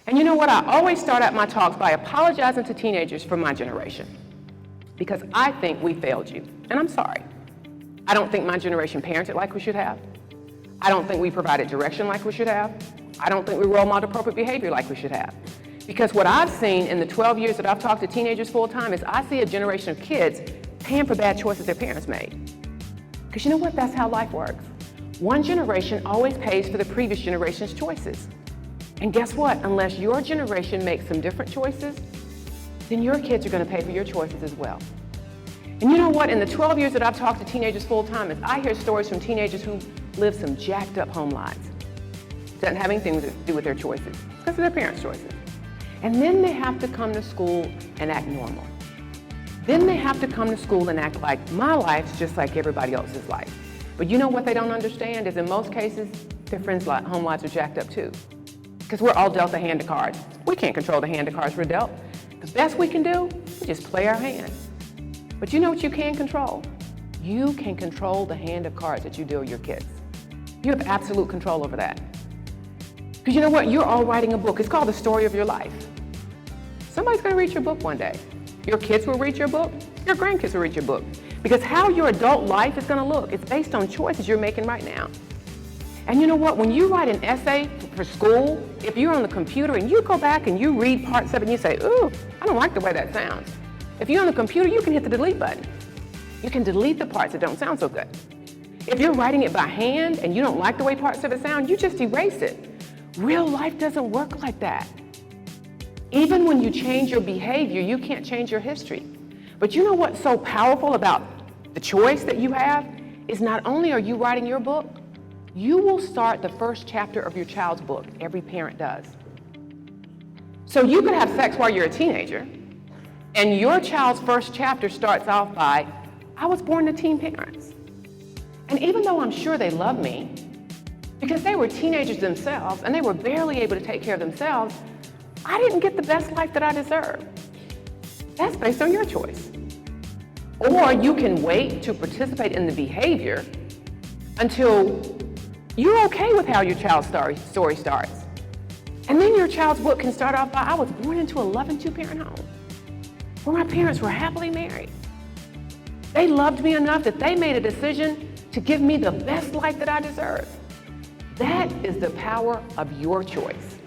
And you know what? I always start out my talks by apologizing to teenagers for my generation, because I think we failed you, and I'm sorry. I don't think my generation parented like we should have. I don't think we provided direction like we should have. I don't think we role modeled appropriate behavior like we should have. Because what I've seen in the 12 years that I've talked to teenagers full time is I see a generation of kids paying for bad choices their parents made. Because you know what? That's how life works. One generation always pays for the previous generation's choices. And guess what? Unless your generation makes some different choices, then your kids are going to pay for your choices as well. And you know what? In the 12 years that I've talked to teenagers full time, is I hear stories from teenagers who live some jacked up home lives. It doesn't have anything to do with their choices. It's because of their parents' choices. And then they have to come to school and act normal. Then they have to come to school and act like my life's just like everybody else's life. But you know what they don't understand is in most cases, their friends' home lives are jacked up too. Because we're all dealt a hand of cards. We can't control the hand of cards we're dealt. The best we can do is just play our hand. But you know what you can control? You can control the hand of cards that you deal your kids. You have absolute control over that. Because you know what? You're all writing a book. It's called The Story of Your Life. Somebody's going to read your book one day. Your kids will read your book. Your grandkids will read your book. Because how your adult life is going to look, it's based on choices you're making right now. And you know what? When you write an essay for school, if you're on the computer and you go back and you read parts of it and you say, ooh, I don't like the way that sounds. If you're on the computer, you can hit the delete button. You can delete the parts that don't sound so good. If you're writing it by hand and you don't like the way parts of it sound, you just erase it. Real life doesn't work like that. Even when you change your behavior, you can't change your history. But you know what's so powerful about the choice that you have is not only are you writing your book, you will start the first chapter of your child's book. Every parent does. So you could have sex while you're a teenager, and your child's first chapter starts off by, I was born to teen parents. And even though I'm sure they love me, because they were teenagers themselves and they were barely able to take care of themselves, I didn't get the best life that I deserve. That's based on your choice. Or you can wait to participate in the behavior until you're okay with how your child's story starts. And then your child's book can start off by, I was born into a loving two-parent home where my parents were happily married. They loved me enough that they made a decision to give me the best life that I deserve. That is the power of your choice.